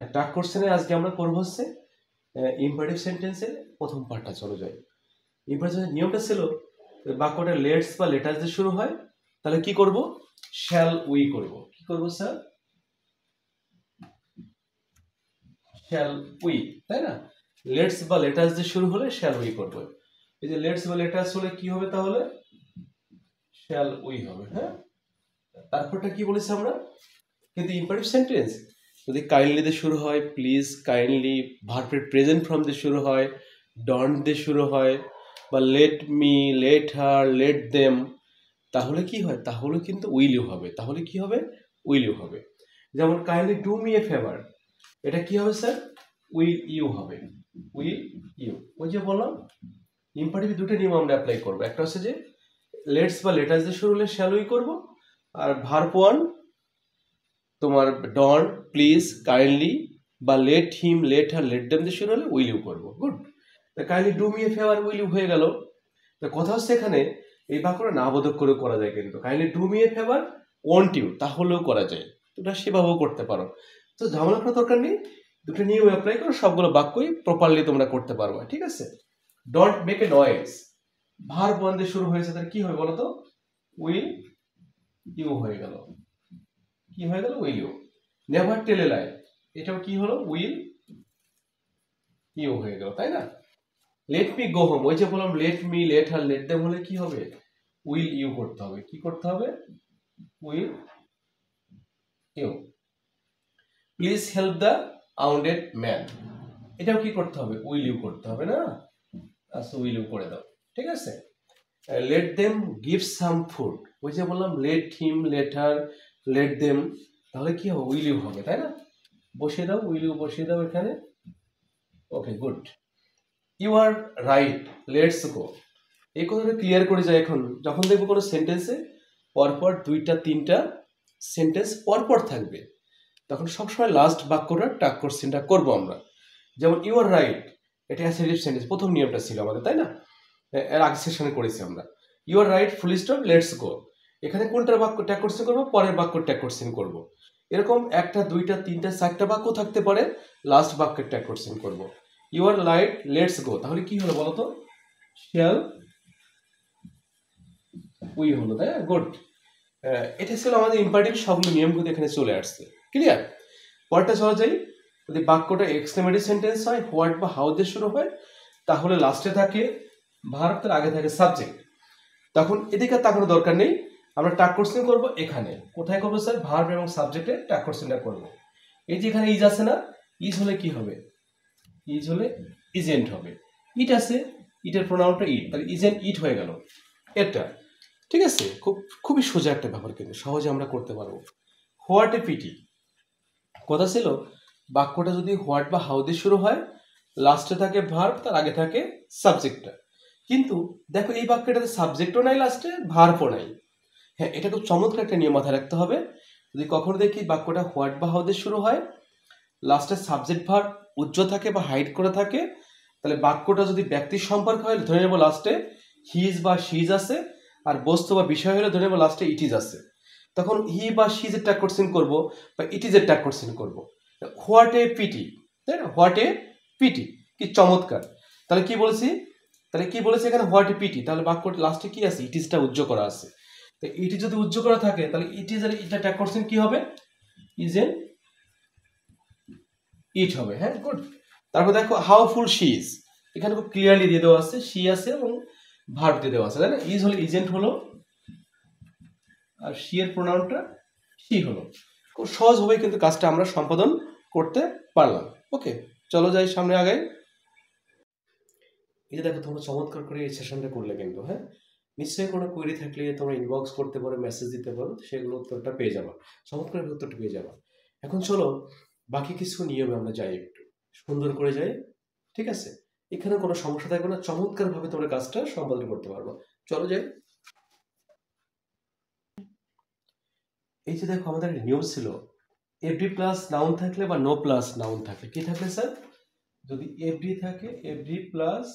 টাক কোশ্চেনে আজকে আমরা করব হচ্ছে ইম্পারেটিভ সেন্টেন্সের প্রথম পার্টটা। চলে যায়। ইম্পারেটিভ নিয়মটা ছিল বাক্যটা লেটস বা লেটার্স দিয়ে শুরু হয়, তাহলে কি করব? শ্যাল উই করব। কি করব স্যার? শ্যাল উই, তাই না? লেটস বা লেটার্স দিয়ে শুরু হলে শ্যাল উই করব। এই যে লেটস বা লেটার্স হলে কি হবে? তাহলে শ্যাল উই হবে। হ্যাঁ, তারপরটা কি বলেছি আমরা? কিন্তু ইম্পারেটিভ সেন্টেন্স যদি কাইন্ডলি দিয়ে শুরু হয়, প্লিজ, কাইন্ডলি, ভার্বের প্রেজেন্ট ফর্ম দিয়ে শুরু হয়, ডন্ট দিয়ে শুরু হয়, বা let me, late her, let them, তাহলে কি হয়? তাহলে কিন্তু উইল ইউ হবে। তাহলে কি হবে? উইল ইউ হবে। যেমন kindly do me a favour, এটা কি হবে স্যার? উইল ইউ হবে। Will you. ওই যে বললাম ইম্পারেটিভ দুটো নিয়ম আমরা অ্যাপ্লাই করবো। একটা হচ্ছে যে লেটস বা লেটার্স দিয়ে শুরু হলে শ্যাল উই করবো, আর ভার্ব ওয়ান তোমার ডন, প্লিজ, কাইন্ডলি বা let him, let her, let them দিয়ে শুরু হলে উইল ইউ করবো। Good. Kindly do me a favour, will you হয়ে গেল। কথা হচ্ছে এখানে এই বাক্যটা না বোধক করে করা যায়, কিন্তু kindly do me a favour won't you, তাহলেও করা যায়। তোমরা সেভাবেও করতে পারো। তো ঝামেলা করার দরকার নেই, দুটো নিয়ম অ্যাপ্লাই করো, সবগুলো বাক্যই প্রপারলি তোমরা করতে পারবে। ঠিক আছে? Don't make a noise, verb one দিয়ে শুরু হয়েছে, তাহলে কি হবে বলো তো? উইল ইউ হয়ে গেল। কি হয়ে গেল? Will you. Never tell a lie, এটাও কি হলো? উইল ইউ হয়ে গেল, তাই না? লেট মি গো হোম, ওই যে বললাম let me, late her, let them হলে কি হবে? উইল ইউ করতে হবে। কি করতে হবে? Will you. Please help the wounded man, এটাও কি করতে হবে? উইল ইউ করতে হবে না? আচ্ছা, উইল ইউ করে দাও। ঠিক আছে? Let them give some food, ওই যে বললাম late him, let her, let them, তাহলে কি হবে? উইল ইউ হবে, তাই না? বসিয়ে দাও, উইল ইউ বসিয়ে দাও এখানে। Okay, good. You are right, let's go, এই কথাটা ক্লিয়ার করে যায়। এখন যখন দেখবো কোনো সেন্টেন্সে পরপর দুইটা তিনটা সেন্টেন্স পরপর থাকবে, তখন সবসময় লাস্ট বাক্যটা টাক কোশ্চেনটা করবো আমরা। যেমন ইউ আর রাইট, এটা অ্যাসার্টিভ সেন্টেন্স, প্রথম নিয়মটা ছিল আমাদের, তাই না? এর আগে সেশনে করেছি আমরা। You are right, full stop, let's go, এখানে কোনটার বাক্য ট্যাগ কোশ্চেন করবো? পরের বাক্য ট্যাগ কোশ্চেন করবো। এরকম একটা দুইটা তিনটা চারটা বাক্য থাকতে পারে, লাস্ট বাক্যের ট্যাগ কোশ্চেন করবো। You are right, let's go, তাহলে কি হলো বলতো? শ্যাল উই হলো, তাই না? গুড। এটা ছিল আমাদের ইম্পারেটিভ, সবগুলো নিয়মগুলো এখানে চলে আসছে। ক্লিয়ার? পরেরটা চলে যাই। যদি বাক্যটা এক্সক্লেমেটরি সেন্টেন্স হয়, হোয়াট বা হাউ দিয়ে শুরু হয়, তাহলে লাস্টে থাকে ভার্ব, তার আগে থাকে সাবজেক্ট। তখন এদিকে তাকানোর দরকার নেই, আমরা টাক কোশ্চেন করব এখানে। কোথায় করবো স্যার? ভার্ব এবং সাবজেক্টে টাক কোশ্চেনটা করব। এই যে এখানে ইজ আছে না, ইজ হলে কি হবে? ইজ হলে ইজেন্ট হবে। ইট আছে, ইটের প্রোনাউনটা ইট, তাহলে ইজেন্ট ইট হয়ে গেল এটা। ঠিক আছে? খুবই সোজা একটা ব্যাপার, কিন্তু সহজে আমরা করতে পারবো। হোয়াট এ পিটি, কথা ছিল বাক্যটা যদি হোয়াট বা হাউ দিয়ে শুরু হয়, লাস্টে থাকে ভার্ব, তার আগে থাকে সাবজেক্টটা। কিন্তু দেখো এই বাক্যটাতে সাবজেক্টও নাই, লাস্টে ভার্বও নাই। হ্যাঁ, এটা খুব চমৎকার একটা নিয়ম মাথায় রাখতে হবে। যদি কখনো দেখি বাক্যটা হোয়াট বা হাউ দিয়ে শুরু হয়, লাস্টে সাবজেক্ট ভার্ব উজ্জ্বল থাকে বা হাইড করে থাকে, তাহলে বাক্যটা যদি ব্যক্তির সম্পর্ক হয়, ধরে নেব লাস্টে হিজ বা শিজ আছে, আর বস্তু বা বিষয় হলে ধরে নেব লাস্টে ইট ইজ আছে। তখন হি বা শিজ এর ট্যাগ কোশ্চেন করব, বা ইট ইজ এর ট্যাগ কোশ্চেন করব। হোয়াট এ পিটি, তাই না? হোয়াট এ পিটি, কি চমৎকার। তাহলে কি বলেছি? এখানে হোয়াট এ পিটি, তাহলে বাক্যটা লাস্টে কি আছে? ইট ইজটা উজ্জ্বল করা আছে। তো ইট ইজ যদি উজ্জ্বল করা থাকে, তাহলে ইট ইজ এর এটা ট্যাগ কোশ্চেন কি হবে? ইজ এন ইট হবে। হ্যাঁ, গুড। তারপর দেখো হাউ ফুল শি ইজ, এখানে খুব ক্লিয়ারলি দিয়ে দেওয়া আছে, শি আছে এবং ভার্ব দিয়ে দেওয়া আছে, তাই না? ইজ হলো ইজেন্ট হলো, আর শি এর প্রোনাউনটা শি হলো। খুব সহজভাবে কিন্তু কাজটা আমরা সম্পাদন করতে পারলাম। ওকে, চলো যাই সামনে আগাই। এই যে দেখো তোমরা চমৎকার করে এই সেশনটা করলে কিন্তু। হ্যাঁ, নিশ্চয়ই কোনো কোয়েরি থাকলে তোমরা ইনবক্স করতে পারো, মেসেজ দিতে পারো, সেগুলো উত্তরটা পেয়ে যাবা, চমৎকার উত্তরটা পেয়ে যাবা। এখন চলো বাকি কিছু নিয়মে আমরা যাই, একটু সুন্দর করে যাই। ঠিক আছে? এখানে কোনো সমস্যা থাকবে না, চমৎকার ভাবে তোমরা কাজটা সম্পাদন করতে পারবো। চলো যাই। এই যে দেখো আমাদের নিয়ম ছিল এভরি প্লাস নাউন থাকলে বা নো প্লাস নাউন থাকলে, কি থাকলে স্যার? যদি এভরি থাকে, এভরি প্লাস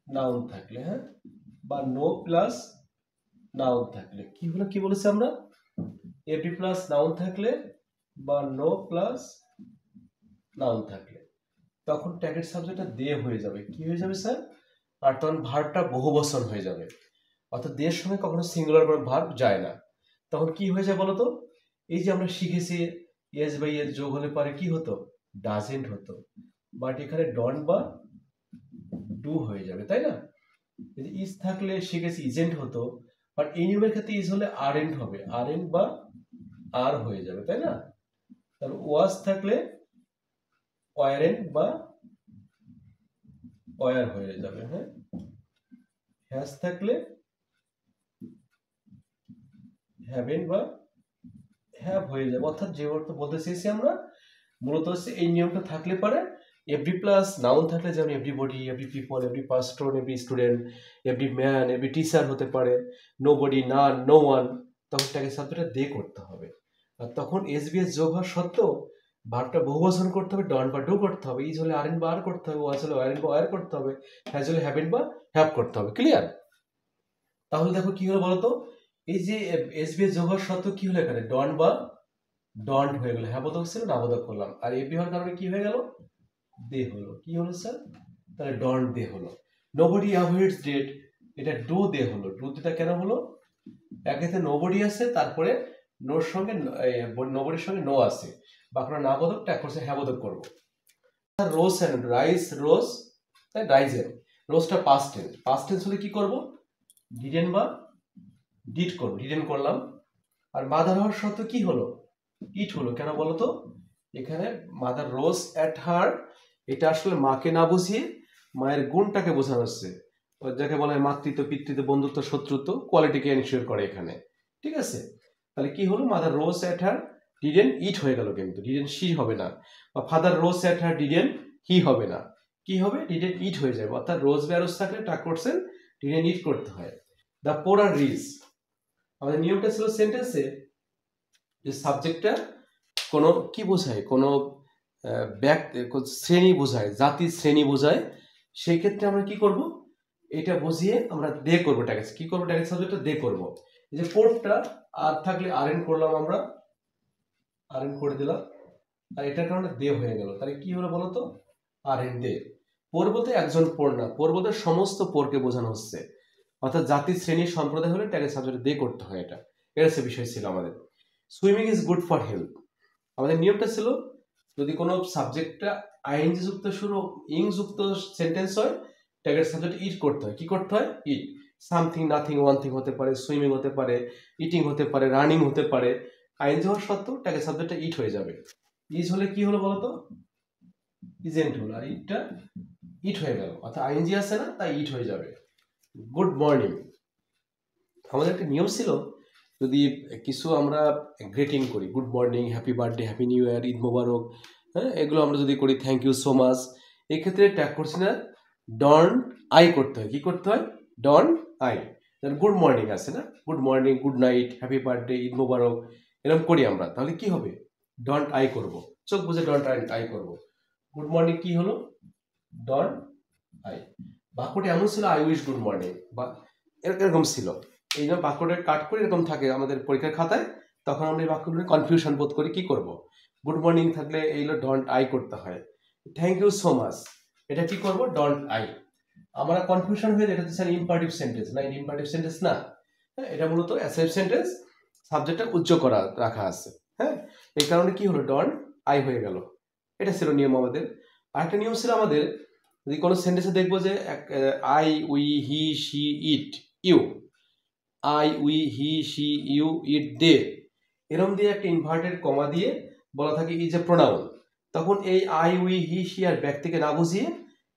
নাউন থাকলে, হ্যাঁ, বা নো প্লাস নাউন থাকলে, কি হলো? কি বলেছি আমরা? এভরি প্লাস নাউন থাকলে বা নো প্লাস নাউন থাকলে তখন ট্যাগের সাবজেক্টটা দে হয়ে যাবে। কি হয়ে যাবে স্যার? আর তখন ভার্বটা বহুবচন হয়ে যাবে, অর্থাৎ দের সঙ্গে কখনো সিঙ্গুলার ভার্ব যায় না। তখন কি হয়ে যায় বলতো? এই যে আমরা শিখেছি এস বাই এস যোগ হলে পরে কি হতো? ডাজেন্ট হতো, বাট এখানে ডন বা ডু হয়ে যাবে, তাই না? যদি ইজ থাকলে শিখেছি ইজেন্ট হতো, বাট এই নিয়মের ক্ষেত্রে ইজ হলে আরএন্ট হবে, আরএন্ট বা আর হয়ে যাবে, তাই না? তাহলে ওয়াজ থাকলে ওয়ারেন্ট বা ওয়ার হয়ে যাবে। হ্যাঁ, হ্যাজ থাকলে হ্যাভেন বা হ্যাভ হয়ে যাবে। অর্থাৎ যে অর্থ বলতে চেয়েছি আমরা মূলত হচ্ছে এই নিয়মটা থাকলে পারে এভরি প্লাস নাউন থাকলে, যেমন everybody, every people, every person, every student, every man, every teacher হতে পারে, নোবডি, নান, নো ওয়ান, তখন ট্যাগের সাবজেক্টটা দে করতে হবে। আর তখন এসবিএস যোগ হওয়ার সত্ত্বেও ভার্বটা বহুবচন করতে হবে, ডন বা ডু করতে হবে, ইজ হলে আরএন বা আর করতে হবে, ওয়াজ হলে ওয়ারেন বা ওয়ার করতে হবে, হ্যাজ হলে হ্যাভেন বা হ্যাভ করতে হবে। ক্লিয়ার? তাহলে দেখো কি হলো বলতো, এই যে এসবিএস যোগ হওয়ার সত্ত্বেও কি হলো, এখানে ডন বা ডন্ট হয়ে গেল, হ্যাঁ বোধক ছিল না বোধক করলাম, আর এভরি হওয়ার কারণে কি হয়ে গেল? দে হলো। কি হলো স্যার? তাহলে ডন্ট দে হলো। নোবডি অ্যাভয়েডস ডেট, এটা ডু দে হলো। ডু দিটা কেন হলো? একেতে নোবডি আছে, তারপরে নোর সঙ্গে নোবডির সঙ্গে নো আছে, বাঁকুড়া না বোধক ট্যাগ করছে, হ্যাঁ বোধক করবো। রোজ এন্ড রাইস, রোজ তাই রাইজেন, রোজটা পাস্ট টেন্স, পাস্ট টেন্স হলে কি করব? ডিডেন বা ডিড করবো, ডিডেন করলাম। আর মাদার হওয়ার সত্ত্বেও কি হলো? ইট হলো। কেন বলতো? এখানে মাদার রোজ অ্যাট হার, এটা আসলে মাকে না বুঝিয়ে মায়ের গুণটাকে বোঝানো হচ্ছে, যাকে বলা হয় মাতৃত্ব, পিতৃত্ব, বন্ধুত্ব, শত্রুত্ব, কোয়ালিটিকে এনশিওর করে এখানে। ঠিক আছে? তাহলে কি হলো? Mother rose at her didn't it হয়ে গেল, কিন্তু ডিডেন শি হবে না, বা father rose at her didn't he হবে না, কি হবে? ডিডেন ইট হয়ে যাবে। অর্থাৎ রোজ ব্যারোজ থাকলে টাক করছেন, ডিডেন ইট করতে হয়। দ্য পোর আর রিচ, আমাদের নিয়মটা ছিল সেন্টেন্সে যে সাবজেক্টটা কোনো কি বোঝায়, কোনো শ্রেণী বোঝায়, জাতির শ্রেণী বোঝায়, সেই ক্ষেত্রে আমরা কি করব? এটা বুঝিয়ে আমরা দে করবো ট্যাগের, কি করবো? ট্যাগের সাবজেক্টটা দে করবো। এই যে পোর্টটা আর থাকলে আরএন করলাম, আমরা আরএন করে দিলাম, আর এটার কারণে দে হয়ে গেল। তাহলে কি হলো বলতো? আরএন দে। পোর বলতে একজন পোর না, পোর বলতে সমস্ত পোরকে বোঝানো হচ্ছে, অর্থাৎ জাতির শ্রেণী সম্প্রদায় হলে ট্যাগের সাবজেক্ট দে করতে হয়। এটা হচ্ছে বিষয় ছিল আমাদের। Swimming is good for health, আমাদের নিয়মটা ছিল যদি কোনো সাবজেক্টটা আইএনজি যুক্ত শুরু ইং যুক্ত সেন্টেন্স হয়, ট্যাগের সাবজেক্ট ইট করতে হয়। কি করতে হয়? ইট। সামথিং, নাথিং, ওয়ান থিং হতে পারে, সুইমিং হতে পারে, ইটিং হতে পারে, রানিং হতে পারে, আইএনজি হওয়ার সত্ত্বেও ট্যাগের সাবজেক্টটা ইট হয়ে যাবে। ইজ হলে কি হলো বলতো? ইজেন্ট হলো, আর ইটটা ইট হয়ে গেল, অর্থাৎ আইএনজি আছে না, তাই ইট হয়ে যাবে। গুড মর্নিং, আমাদের একটা নিয়ম ছিল যদি কিছু আমরা গ্রিটিং করি, good morning, happy birthday, happy new year, Eid Mubarak, হ্যাঁ, এগুলো আমরা যদি করি, থ্যাংক ইউ সো মাচ, এক্ষেত্রে ট্যাগ করছি না, ডন আই করতে হয়। কি করতে হয়? ডন আই। গুড মর্নিং আছে না, good morning, good night, happy birthday, Eid Mubarak, এরকম করি আমরা, তাহলে কি হবে? ডন্ট আই করব, চোখ বুঝে ডন্ট আই করব। গুড মর্নিং কি হলো? Don't I. বাক্যটা এমন ছিল, আই উইশ গুড মর্নিং, বা এরকম ছিল। এই জন্য বাক্যটা কাট করে এরকম থাকে আমাদের পরীক্ষার খাতায়, তখন আমরা এই বাক্যগুলো কনফিউশন বোধ করি, কি করব? গুড মর্নিং থাকলে এইগুলো ডন্ট আই করতে হয়। থ্যাংক ইউ সো মাচ, এটা কি করব? Don't I. আমরা কনফিউশন হয়ে যায়, এটা হচ্ছে ইম্পারেটিভ সেন্টেন্স না, ইম্পারেটিভ সেন্টেন্স না, হ্যাঁ, এটা মূলত অ্যাসাইভ সেন্টেন্স, সাবজেক্টটা উচ্চ করা রাখা আছে। হ্যাঁ, এই কারণে কি হলো? ডন্ট আই হয়ে গেল। এটা ছিল নিয়ম আমাদের। আরেকটা নিয়ম ছিল আমাদের, যদি কোনো সেন্টেন্সে দেখবো যে I, we, he, she, it, you, I, we, he, she, you, it, they, এরম দিয়ে একটা ইনভার্টেড কমা দিয়ে বলা থাকে ইজ এ প্রোনাউন, তখন এই আই, উই, হি, শি আর ব্যক্তিকে না বুঝিয়ে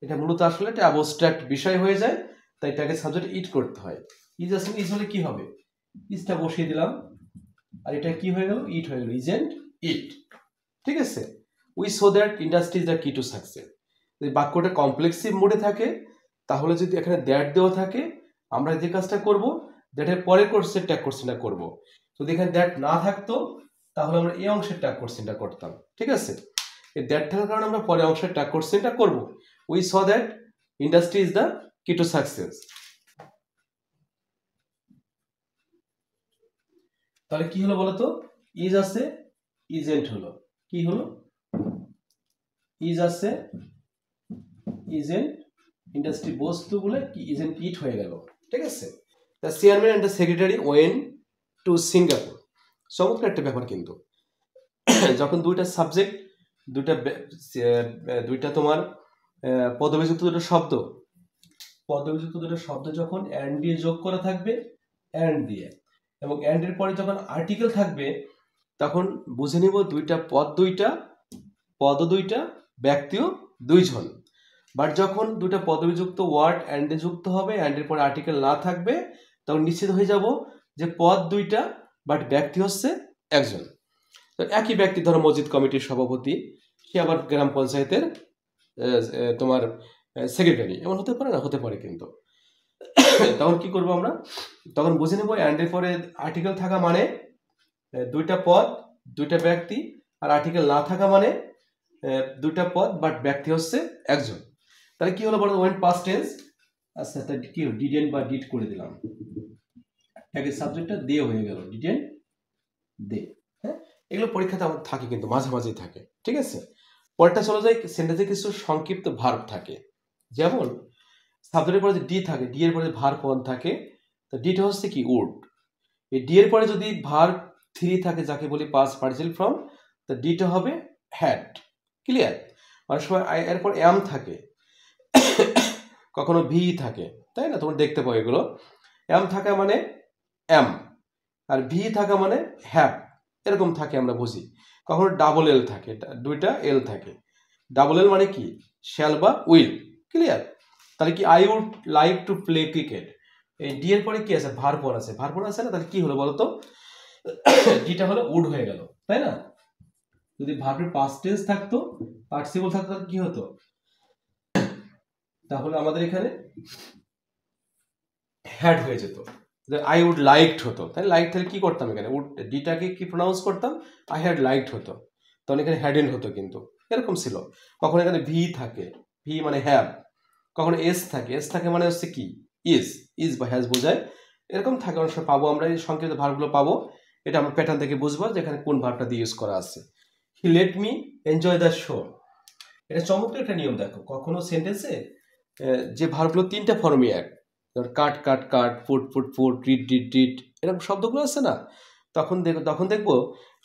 এটা মূলত আসলে একটা অ্যাবস্ট্রাক্ট বিষয় হয়ে যায়, তাই এটাকে সাবজেক্ট ইট করতে হয়। ইজ আসলে ইজ হলে কি হবে? ইজটা বসিয়ে দিলাম, আর এটা কি হয়ে গেল? ইট হয়ে গেল, ইজেন্ট ইট। ঠিক আছে? We so that industry is the কি টু সাকসেস। যদি বাক্যটা কমপ্লেক্সিভ মোডে থাকে, তাহলে যদি এখানে দ্যাট দেওয়া থাকে, আমরা যে কাজটা করব, দ্যাটের পরে কোশ্চেন ট্যাগ কোশ্চেনটা করব। যদি এখানে দ্যাট না থাকতো, তাহলে আমরা এই অংশের ট্যাগ কোশ্চেনটা করতাম। ঠিক আছে? এই দ্যাট থাকার কারণে আমরা পরে অংশের ট্যাগ কোশ্চেনটা করব। We so that industry is the কি টু সাকসেস। তাহলে কি হলো বলতো? ইজ আছে, ইজেন্ট হলো, কি হলো, ইজ আছে, ইজেন্ট ইন্ডাস্ট্রি বস্তুগুলো কি ইজেন্ট ইট হয়ে গেল, ঠিক আছে। The chairman and the secretary went to Singapore. চমৎকার একটা ব্যাপার কিন্তু। যখন দুইটা সাবজেক্ট, দুইটা তোমার পদবিযুক্ত দুটো শব্দ, পদবিযুক্ত দুটো শব্দ যখন অ্যান্ড দিয়ে যোগ করা থাকবে, অ্যান্ড দিয়ে, এবং অ্যান্ডের পরে যখন আর্টিকেল থাকবে, তখন বুঝে নিব দুইটা পদ দুইটা, ব্যক্তিও দুইজন। বাট যখন দুইটা পদবিযুক্ত ওয়ার্ড অ্যান্ডে যুক্ত হবে, অ্যান্ডের পরে আর্টিকেল না থাকবে, তখন নিশ্চিত হয়ে যাব যে পদ দুইটা বাট ব্যক্তি হচ্ছে একজন। তো একই ব্যক্তি, ধরো মসজিদ কমিটির সভাপতি, সে আবার গ্রাম পঞ্চায়েতের তোমার সেক্রেটারি, এমন হতে পারে না, হতে পারে কিন্তু। তখন কি করবো আমরা, তখন বুঝে নেবো অ্যান্ডের পরে আর্টিকেল থাকা মানে দুইটা পদ দুইটা ব্যক্তি, আর আর্টিকেল না থাকা মানে দুইটা পদ বাট ব্যক্তি হচ্ছে একজন। তাহলে কি হলো বলতো, ওয়েন পাস্ট টেন্স, আচ্ছা তাহলে কি হলো, ডিডেন্ট বা ডিড করে দিলাম, আগের সাবজেক্টটা দে হয়ে গেল, ডিডেন্ট দে। হ্যাঁ, এগুলো পরীক্ষাতে আমার থাকে কিন্তু, মাঝে মাঝেই থাকে, ঠিক আছে। পরেরটা চলে যায়, সেন্টেন্সে কিছু সংক্ষিপ্ত ভার্ব থাকে, যেমন সাবজেক্টের পরে যে ডি থাকে, ডি এর পরে ভার্ব ওয়ান থাকে, তো ডিটা হচ্ছে কি উড। এই ডি এর পরে যদি ভার্ব থ্রি থাকে, যাকে বলি পাস্ট পার্টিসিপল ফর্ম, তো ডিটা হবে হ্যাড, ক্লিয়ার। অনেক সময় এরপর এম থাকে, কখনো ভি থাকে, তাই না, তোমরা দেখতে পাও এগুলো। এম থাকা মানে এম, আর ভি থাকা মানে হ্যাভ, এরকম থাকে, আমরা বুঝি। কখনো ডাবল এল থাকে, দুইটা এল থাকে। ডাবল এল মানে কি, শ্যাল বা উইল, ক্লিয়ার। তাহলে কি, I would like to play cricket, এই ডি এর পরে কি আছে, ভার্ব ওয়ান আছে, ভার্ব ওয়ান আছে না, তাহলে কি হলো বলতো, ডিটা হলো উড হয়ে গেল, তাই না। যদি ভার্বের পাস্ট টেন্স থাকতো, পার্টিসিপল থাকতো, তাহলে কি হতো, তাহলে আমাদের এখানে হ্যাড হয়ে যেত, আই উড লাইকড হতো, তাই লাইক, তাহলে কি করতাম এখানে, উড ডিটাকে কি প্রোনাউন্স করতাম, আই হ্যাড লাইকড হতো, তখন এখানে হ্যাডেন হতো কিন্তু, এরকম ছিল। কখন এখানে ভি থাকে, ভি মানে হ্যাভ, কখনো এস থাকে, এস থাকে মানে হচ্ছে কি, ইজ বা হ্যাজ বোঝায়, এরকম থাকে। অনেক সময় পাবো আমরা এই সংক্ষিপ্ত ভার্বগুলো পাবো, এটা আমরা প্যাটার্ন থেকে বুঝবো যে এখানে কোন ভার্বটা দিয়ে ইউজ করা আছে। He let me enjoy the show, এটা চমৎকার একটা নিয়ম। দেখো, কখনো সেন্টেন্সে যে ভার্বগুলো তিনটা ফর্মে এক, cut cut cut, put put put, read read read, এরকম শব্দগুলো আছে না, তখন দেখবো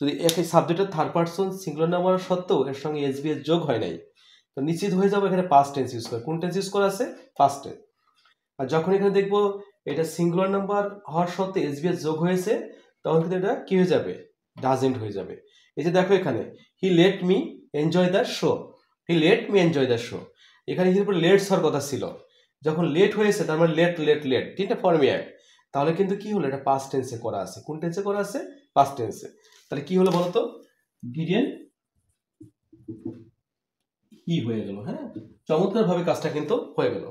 যদি একই সাবজেক্টের থার্ড পার্সন সিঙ্গুলার নাম্বার সত্ত্বেও এর সঙ্গে এসবিএস যোগ হয় নাই, তো নিশ্চিত হয়ে যাবো এখানে পাস্ট টেন্স ইউজ করে। কোন টেন্স ইউজ করা আছে, পাস্ট টেন্স। আর যখন এখানে দেখবো এটা সিঙ্গুলার নাম্বার হওয়ার সত্ত্বে এসবিএস যোগ হয়েছে, তখন কিন্তু এটা কি হয়ে যাবে, ডাজেন্ট হয়ে যাবে। এই যে দেখো এখানে, he let me enjoy the show, he let me enjoy the show, এখানে হির উপরে লেটস হওয়ার কথা ছিল, যখন লেট হয়েছে তার মানে লেট লেট লেট, তিনটা ফর্মে এক, তাহলে কিন্তু কি হলো, এটা পাস্ট টেন্সে করা আছে। কোন টেন্সে করা আছে, পাস্ট টেন্সে। তাহলে কি হলো বলতো, ডিডেন্ট হি হয়ে গেল। হ্যাঁ, চমৎকার ভাবে কাজটা কিন্তু হয়ে গেল।